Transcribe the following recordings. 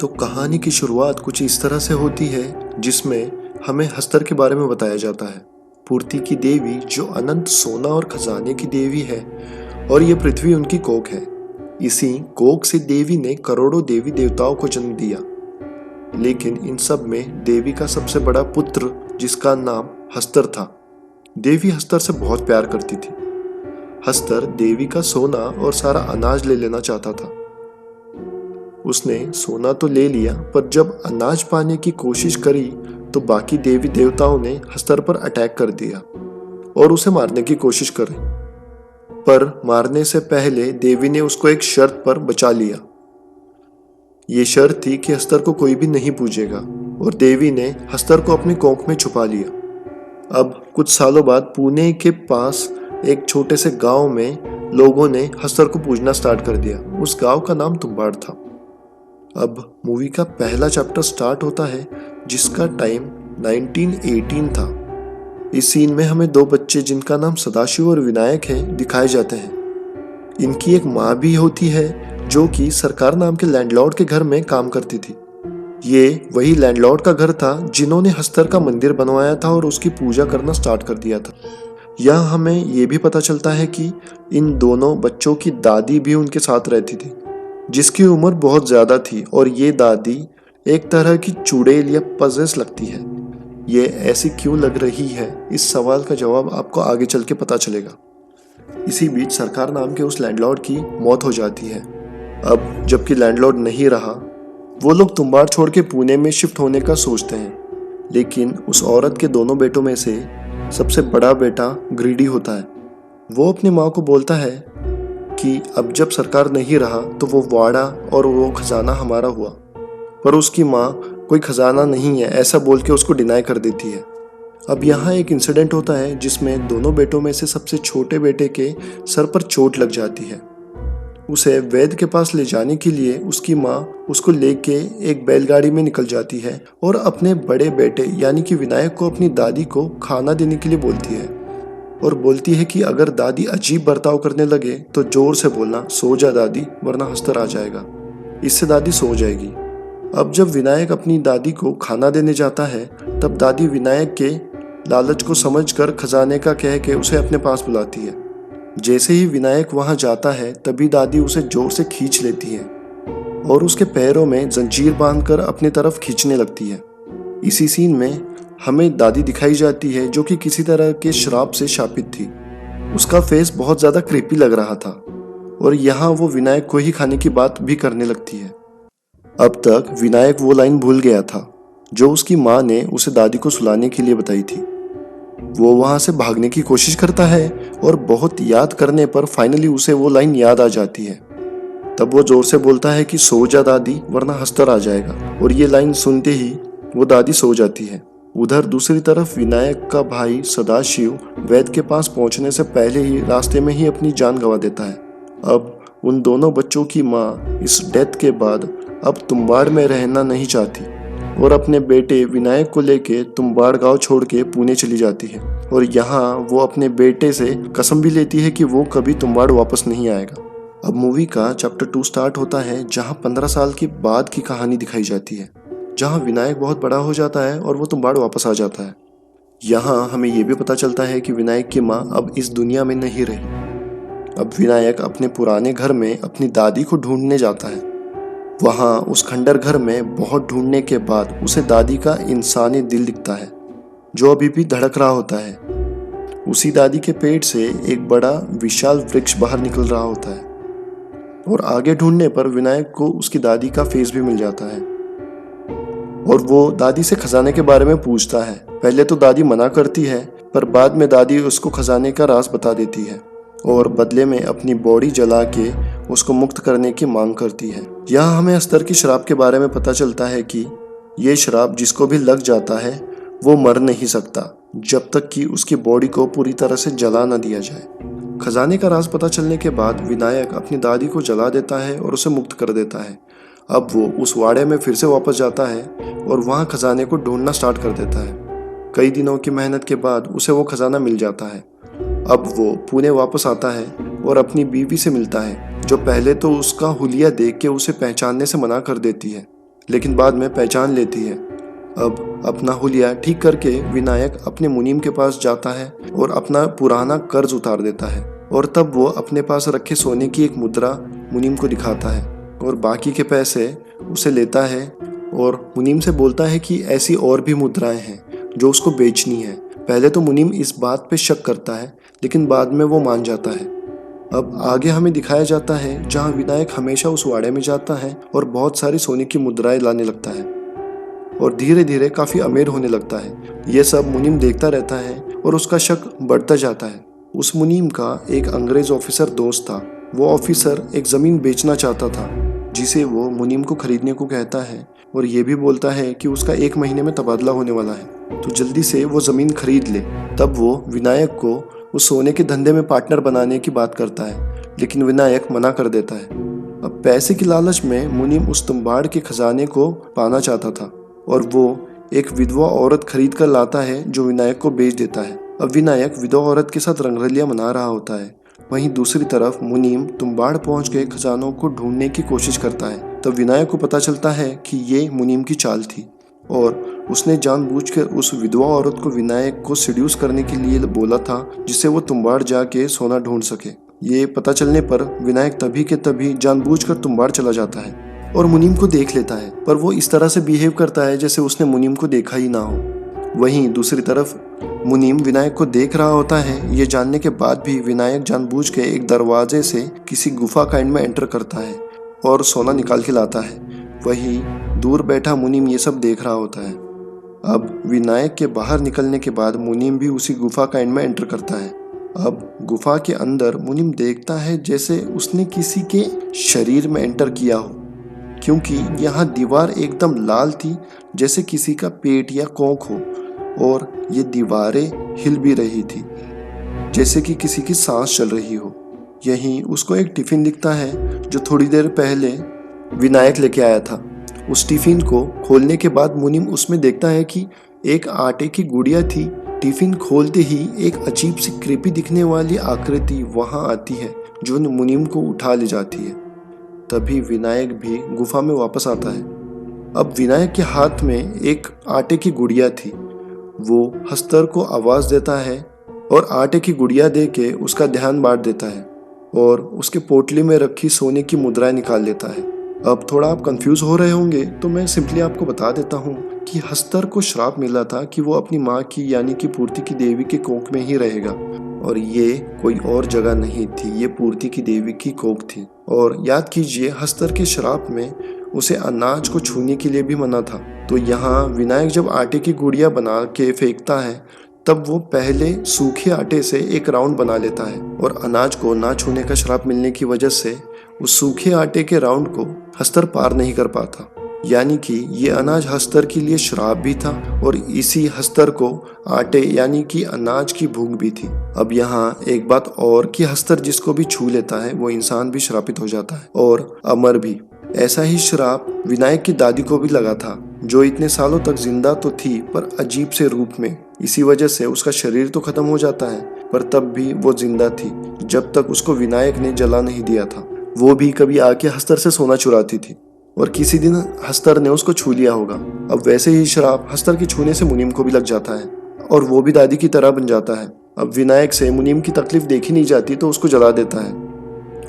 तो कहानी की शुरुआत कुछ इस तरह से होती है जिसमें हमें हस्तर के बारे में बताया जाता है, पूर्ति की देवी जो अनंत सोना और खजाने की देवी है और ये पृथ्वी उनकी कोख है। इसी कोख से देवी ने करोड़ों देवी देवताओं को जन्म दिया, लेकिन इन सब में देवी का सबसे बड़ा पुत्र जिसका नाम हस्तर था। देवी हस्तर से बहुत प्यार करती थी। हस्तर देवी का सोना और सारा अनाज ले लेना चाहता था। उसने सोना तो ले लिया, पर जब अनाज पाने की कोशिश करी तो बाकी देवी देवताओं ने हस्तर पर अटैक कर दिया और उसे मारने की कोशिश करी। पर मारने से पहले देवी ने उसको एक शर्त पर बचा लिया। ये शर्त थी कि हस्तर को कोई भी नहीं पूजेगा, और देवी ने हस्तर को अपनी कोख में छुपा लिया। अब कुछ सालों बाद पुणे के पास एक छोटे से गांव में लोगों ने हस्तर को पूजना स्टार्ट कर दिया। उस गांव का नाम तुम्बाड़ था। अब मूवी का पहला चैप्टर स्टार्ट होता है जिसका टाइम 1918 था। इस सीन में हमें दो बच्चे जिनका नाम सदाशिव और विनायक है दिखाए जाते हैं। इनकी एक माँ भी होती है जो कि सरकार नाम के लैंडलॉर्ड के घर में काम करती थी। ये वही लैंडलॉर्ड का घर था जिन्होंने हस्तर का मंदिर बनवाया था और उसकी पूजा करना स्टार्ट कर दिया था। यहाँ हमें ये भी पता चलता है कि इन दोनों बच्चों की दादी भी उनके साथ रहती थी, जिसकी उम्र बहुत ज्यादा थी, और ये दादी एक तरह की चुड़ैल या पजेस लगती है। ये ऐसी क्यों लग रही है, इस सवाल का जवाब आपको आगे चल के पता चलेगा। इसी बीच सरकार नाम के उस लैंडलॉर्ड की मौत हो जाती है। अब जबकि लैंडलॉर्ड नहीं रहा, वो लोग तुम्बाड़ छोड़ के पुणे में शिफ्ट होने का सोचते हैं, लेकिन उस औरत के दोनों बेटों में से सबसे बड़ा बेटा ग्रीडी होता है। वो अपनी माँ को बोलता है कि अब जब सरकार नहीं रहा तो वो वाड़ा और वो खजाना हमारा हुआ, पर उसकी माँ कोई खजाना नहीं है ऐसा बोल के उसको डिनाई कर देती है। अब यहाँ एक इंसिडेंट होता है जिसमें दोनों बेटों में से सबसे छोटे बेटे के सर पर चोट लग जाती है। उसे वैद्य के पास ले जाने के लिए उसकी माँ उसको लेके एक बैलगाड़ी में निकल जाती है और अपने बड़े बेटे यानी कि विनायक को अपनी दादी को खाना देने के लिए बोलती है, और बोलती है कि अगर दादी अजीब बर्ताव करने लगे तो जोर से बोलना, सो जा दादी वरना हस्तर आ जाएगा। इससे दादी सो जाएगी। अब जब विनायक अपनी दादी को खाना देने जाता है तब दादी विनायक के लालच को समझकर खजाने का कह के उसे अपने पास बुलाती है। जैसे ही विनायक वहां जाता है तभी दादी उसे जोर से खींच लेती है और उसके पैरों में जंजीर बांधकर अपनी तरफ खींचने लगती है। इसी सीन में हमें दादी दिखाई जाती है जो कि किसी तरह के श्राप से शापित थी। उसका फेस बहुत ज्यादा क्रीपी लग रहा था और यहाँ वो विनायक को ही खाने की बात भी करने लगती है। अब तक विनायक वो लाइन भूल गया था जो उसकी माँ ने उसे दादी को सुलाने के लिए बताई थी। वो वहां से भागने की कोशिश करता है और बहुत याद करने पर फाइनली उसे वो लाइन याद आ जाती है। तब वो जोर से बोलता है कि सो जा दादी वरना हस्तर आ जाएगा, और ये लाइन सुनते ही वो दादी सो जाती है। उधर दूसरी तरफ विनायक का भाई सदाशिव वैद्य के पास पहुंचने से पहले ही रास्ते में ही अपनी जान गंवा देता है। अब उन दोनों बच्चों की माँ इस डेथ के बाद अब तुम्बाड़ में रहना नहीं चाहती और अपने बेटे विनायक को लेके तुम्बाड़ गांव छोड़ के पुणे चली जाती है, और यहाँ वो अपने बेटे से कसम भी लेती है कि वो कभी तुम्बाड़ वापस नहीं आएगा। अब मूवी का चैप्टर 2 स्टार्ट होता है जहाँ 15 साल के बाद की कहानी दिखाई जाती है, जहाँ विनायक बहुत बड़ा हो जाता है और वो तुम्बाड़ वापस आ जाता है। यहाँ हमें ये भी पता चलता है कि विनायक की माँ अब इस दुनिया में नहीं रही। अब विनायक अपने पुराने घर में अपनी दादी को ढूंढने जाता है। वहाँ उस खंडर घर में बहुत ढूंढने के बाद उसे दादी का इंसानी दिल दिखता है जो अभी भी धड़क रहा होता है। उसी दादी के पेट से एक बड़ा विशाल वृक्ष बाहर निकल रहा होता है, और आगे ढूंढने पर विनायक को उसकी दादी का फेस भी मिल जाता है और वो दादी से खजाने के बारे में पूछता है। पहले तो दादी मना करती है, पर बाद में दादी उसको खजाने का राज बता देती है और बदले में अपनी बॉडी जला के उसको मुक्त करने की मांग करती है। यहाँ हमें हस्तर की श्राप के बारे में पता चलता है कि ये श्राप जिसको भी लग जाता है वो मर नहीं सकता जब तक कि उसकी बॉडी को पूरी तरह से जला न दिया जाए। खजाने का राज पता चलने के बाद विनायक अपनी दादी को जला देता है और उसे मुक्त कर देता है। अब वो उस वाड़े में फिर से वापस जाता है और वहाँ खजाने को ढूंढना स्टार्ट कर देता है। कई दिनों की मेहनत के बाद उसे वो खजाना मिल जाता है। अब वो पुणे वापस आता है और अपनी बीवी से मिलता है जो पहले तो उसका हुलिया देख के उसे पहचानने से मना कर देती है, लेकिन बाद में पहचान लेती है। अब अपना हुलिया ठीक करके विनायक अपने मुनीम के पास जाता है और अपना पुराना कर्ज उतार देता है, और तब वो अपने पास रखे सोने की एक मुद्रा मुनीम को दिखाता है और बाकी के पैसे उसे लेता है और मुनीम से बोलता है कि ऐसी और भी मुद्राएं हैं जो उसको बेचनी है। पहले तो मुनीम इस बात पे शक करता है, लेकिन बाद में वो मान जाता है। अब आगे हमें दिखाया जाता है जहाँ विनायक हमेशा उस वाड़े में जाता है और बहुत सारी सोने की मुद्राएं लाने लगता है और धीरे धीरे काफी अमीर होने लगता है। ये सब मुनीम देखता रहता है और उसका शक बढ़ता जाता है। उस मुनीम का एक अंग्रेज ऑफिसर दोस्त था। वो ऑफिसर एक जमीन बेचना चाहता था, जिसे वो मुनीम को खरीदने को कहता है और ये भी बोलता है कि उसका 1 महीने में तबादला होने वाला है, तो जल्दी से वो जमीन खरीद ले। तब वो विनायक को उस सोने के धंधे में पार्टनर बनाने की बात करता है, लेकिन विनायक मना कर देता है। अब पैसे की लालच में मुनीम उस तुम्बाड़ के खजाने को पाना चाहता था और वो एक विधवा औरत खरीद कर लाता है जो विनायक को बेच देता है। अब विनायक विधवा औरत के साथ रंगरलियां मना रहा होता है। वहीं दूसरी तरफ मुनीम तुम्बाड़ पहुंच गए खजानों को ढूंढने की कोशिश करता है। तब विनायक को पता चलता है कि ये मुनीम की चाल थी और उसने जानबूझकर उस विधवा औरत को विनायक को सिड्यूस करने के लिए बोला था, जिससे वो तुम्बाड़ जाके सोना ढूंढ सके। ये पता चलने पर विनायक तभी के तभी जानबूझकर तुम्बाड़ चला जाता है और मुनीम को देख लेता है, पर वो इस तरह से बिहेव करता है जैसे उसने मुनीम को देखा ही ना हो। वहीं दूसरी तरफ मुनीम विनायक को देख रहा होता है। ये जानने के बाद भी विनायक जानबूझ के एक दरवाजे से किसी गुफा काइंड में एंटर करता है और सोना निकाल के लाता है। वहीं दूर बैठा मुनीम ये सब देख रहा होता है। अब विनायक के बाहर निकलने के बाद मुनीम भी उसी गुफा काइंड में एंटर करता है। अब गुफा के अंदर मुनीम देखता है जैसे उसने किसी के शरीर में एंटर किया हो, क्योंकि यहाँ दीवार एकदम लाल थी जैसे किसी का पेट या कोंख हो, और ये दीवारें हिल भी रही थी जैसे कि किसी की सांस चल रही हो। यहीं उसको एक टिफिन दिखता है जो थोड़ी देर पहले विनायक लेके आया था। उस टिफिन को खोलने के बाद मुनीम उसमें देखता है कि एक आटे की गुड़िया थी। टिफिन खोलते ही एक अजीब सी क्रीपी दिखने वाली आकृति वहां आती है जो मुनीम को उठा ले जाती है। तभी विनायक भी गुफा में वापस आता है। अब विनायक के हाथ में एक आटे की गुड़िया थी। वो हस्तर को आवाज देता है और आटे की गुड़िया दे के उसका ध्यान बांट देता है और उसके पोटली में रखी सोने की मुद्राएं निकाल लेता है। अब थोड़ा आप कंफ्यूज हो रहे होंगे, तो मैं सिंपली आपको बता देता हूँ कि हस्तर को श्राप मिला था कि वो अपनी माँ की यानी कि पूर्ति की देवी के कोख में ही रहेगा, और ये कोई और जगह नहीं थी, ये पूर्ति की देवी की कोख थी। और याद कीजिए, हस्तर के श्राप में उसे अनाज को छूने के लिए भी मना था। तो यहाँ विनायक जब आटे की गुड़िया बना के फेंकता है, तब वो पहले सूखे आटे से एक राउंड बना लेता है और अनाज को ना छूने का श्राप मिलने की वजह से उस सूखे आटे के राउंड को हस्तर पार नहीं कर पाता। यानी कि ये अनाज हस्तर के लिए श्राप भी था और इसी हस्तर को आटे यानी कि अनाज की भूख भी थी। अब यहाँ एक बात और कि हस्तर जिसको भी छू लेता है वो इंसान भी श्रापित हो जाता है और अमर भी। ऐसा ही श्राप विनायक की दादी को भी लगा था, जो इतने सालों तक जिंदा तो थी पर अजीब से रूप में। इसी वजह से उसका शरीर तो खत्म हो जाता है, पर तब भी वो जिंदा थी जब तक उसको विनायक ने जला नहीं दिया था। वो भी कभी आके हस्तर से सोना चुराती थी और किसी दिन हस्तर ने उसको छू लिया होगा। अब वैसे ही श्राप हस्तर के छूने से मुनीम को भी लग जाता है और वो भी दादी की तरह बन जाता है। अब विनायक से मुनीम की तकलीफ देखी नहीं जाती तो उसको जला देता है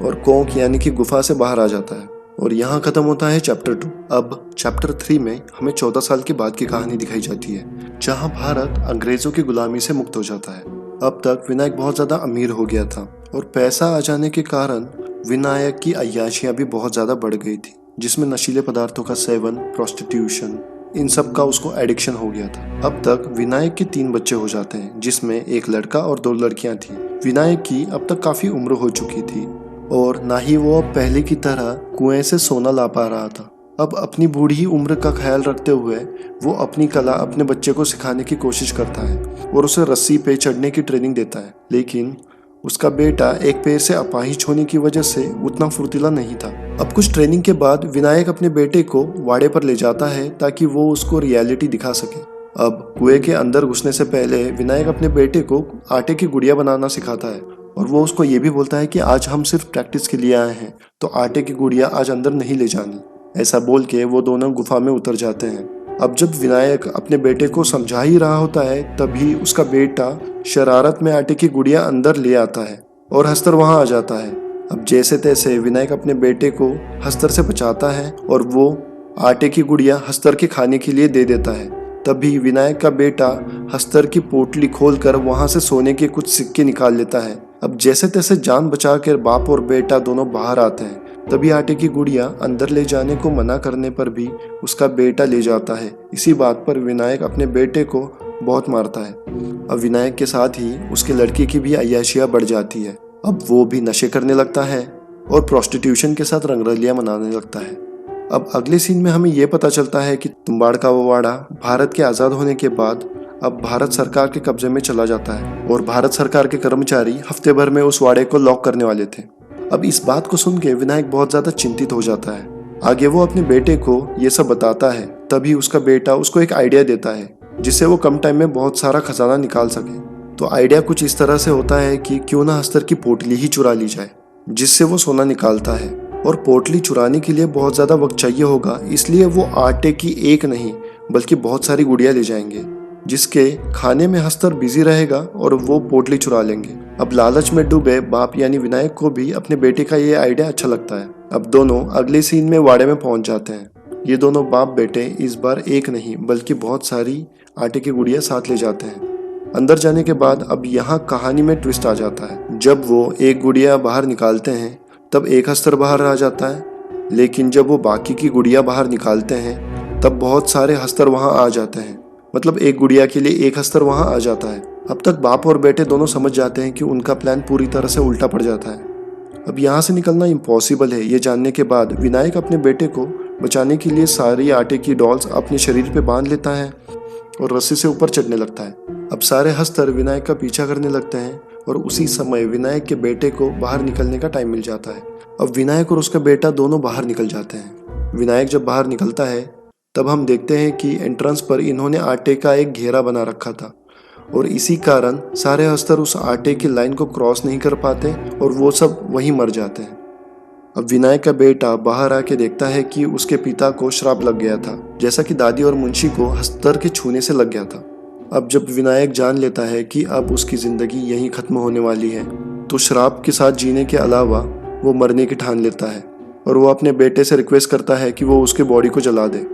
और कोंक यानी कि गुफा से बाहर आ जाता है। और यहाँ खत्म होता है चैप्टर 2। अब चैप्टर 3 में हमें 14 साल के बाद की कहानी दिखाई जाती है, जहाँ भारत अंग्रेजों की गुलामी से मुक्त हो जाता है। अब तक विनायक बहुत ज्यादा अमीर हो गया था और पैसा आ जाने के कारण विनायक की अय्याशियां भी बहुत ज्यादा बढ़ गई थी, जिसमें नशीले पदार्थों का सेवन, प्रोस्टिट्यूशन, इन सब का उसको एडिक्शन हो गया था। अब तक विनायक के 3 बच्चे हो जाते हैं, जिसमें एक लड़का और 2 लड़कियां थी। विनायक की अब तक काफी उम्र हो चुकी थी और ना ही वो अब पहले की तरह कुएं से सोना ला पा रहा था। अब अपनी बूढ़ी उम्र का ख्याल रखते हुए वो अपनी कला अपने बच्चे को सिखाने की कोशिश करता है और उसे रस्सी पे चढ़ने की ट्रेनिंग देता है, लेकिन उसका बेटा एक पैर से अपाहिज होने की वजह से उतना फुर्तीला नहीं था। अब कुछ ट्रेनिंग के बाद विनायक अपने बेटे को वाड़े पर ले जाता है ताकि वो उसको रियलिटी दिखा सके। अब कुएं के अंदर घुसने से पहले विनायक अपने बेटे को आटे की गुड़िया बनाना सिखाता है और वो उसको ये भी बोलता है कि आज हम सिर्फ प्रैक्टिस के लिए आए हैं, तो आटे की गुड़िया आज अंदर नहीं ले जानी। ऐसा बोल के वो दोनों गुफा में उतर जाते हैं। अब जब विनायक अपने बेटे को समझा ही रहा होता है तभी उसका बेटा शरारत में आटे की गुड़िया अंदर ले आता है और हस्तर वहां आ जाता है। अब जैसे तैसे विनायक अपने बेटे को हस्तर से बचाता है और वो आटे की गुड़िया हस्तर के खाने के लिए दे देता है। तभी विनायक का बेटा हस्तर की पोटली खोलकर वहां से सोने के कुछ सिक्के निकाल लेता है। अब जैसे तैसे जान बचाकर बाप और बेटा दोनों बाहर आते हैं। तभी आटे की गुड़िया अंदर ले जाने को मना करने पर भी उसका बेटा ले जाता है। इसी बात पर विनायक अपने बेटे को बहुत मारता है। अब विनायक के साथ ही उसके लड़की की भी अय्याशियां बढ़ जाती है। अब वो भी नशे करने लगता है और प्रोस्टिट्यूशन के साथ रंगरलियां मनाने लगता है। अब अगले सीन में हमें ये पता चलता है कि तुम्बाड़ का वाड़ा भारत के आज़ाद होने के बाद अब भारत सरकार के कब्जे में चला जाता है और भारत सरकार के कर्मचारी हफ्ते भर में उस वाड़े को लॉक करने वाले थे। अब इस बात को सुन के विनायक बहुत ज़्यादा चिंतित हो जाता है। आगे वो अपने बेटे को ये सब बताता है। तभी उसका बेटा उसको एक आइडिया देता है जिससे वो कम टाइम में बहुत सारा खजाना निकाल सके। तो आइडिया कुछ इस तरह से होता है कि क्यों ना हस्तर की पोटली ही चुरा ली जाए, जिससे वो सोना निकालता है। और पोटली चुराने के लिए बहुत ज़्यादा वक्त चाहिए होगा, इसलिए वो आटे की एक नहीं बल्कि बहुत सारी गुड़िया ले जाएंगे, जिसके खाने में हस्तर बिजी रहेगा और वो पोटली चुरा लेंगे। अब लालच में डूबे बाप यानी विनायक को भी अपने बेटे का ये आइडिया अच्छा लगता है। अब दोनों अगले सीन में वाड़े में पहुंच जाते हैं। ये दोनों बाप बेटे इस बार एक नहीं बल्कि बहुत सारी आटे की गुड़िया साथ ले जाते हैं। अंदर जाने के बाद अब यहाँ कहानी में ट्विस्ट आ जाता है। जब वो एक गुड़िया बाहर निकालते हैं तब एक हस्तर बाहर आ जाता है, लेकिन जब वो बाकी की गुड़िया बाहर निकालते हैं तब बहुत सारे हस्तर वहां आ जाते हैं। मतलब एक गुड़िया के लिए एक हस्तर वहां आ जाता है। अब तक बाप और बेटे दोनों समझ जाते हैं कि उनका प्लान पूरी तरह से उल्टा पड़ जाता है। अब यहाँ से निकलना इम्पॉसिबल है। ये जानने के बाद विनायक अपने बेटे को बचाने के लिए सारी आटे की डॉल्स अपने शरीर पे बांध लेता है और रस्सी से ऊपर चढ़ने लगता है। अब सारे हस्तर विनायक का पीछा करने लगते हैं और उसी समय विनायक के बेटे को बाहर निकलने का टाइम मिल जाता है। अब विनायक और उसका बेटा दोनों बाहर निकल जाते हैं। विनायक जब बाहर निकलता है तब हम देखते हैं कि एंट्रेंस पर इन्होंने आटे का एक घेरा बना रखा था और इसी कारण सारे हस्तर उस आटे की लाइन को क्रॉस नहीं कर पाते और वो सब वहीं मर जाते हैं। अब विनायक का बेटा बाहर आके देखता है कि उसके पिता को श्राप लग गया था, जैसा कि दादी और मुंशी को हस्तर के छूने से लग गया था। अब जब विनायक जान लेता है कि अब उसकी जिंदगी यहीं खत्म होने वाली है तो श्राप के साथ जीने के अलावा वो मरने की ठान लेता है और वो अपने बेटे से रिक्वेस्ट करता है कि वो उसके बॉडी को जला दे।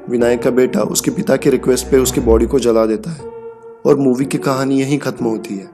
विनायक का बेटा उसके पिता की रिक्वेस्ट पे उसकी बॉडी को जला देता है और मूवी की कहानी यहीं खत्म होती है।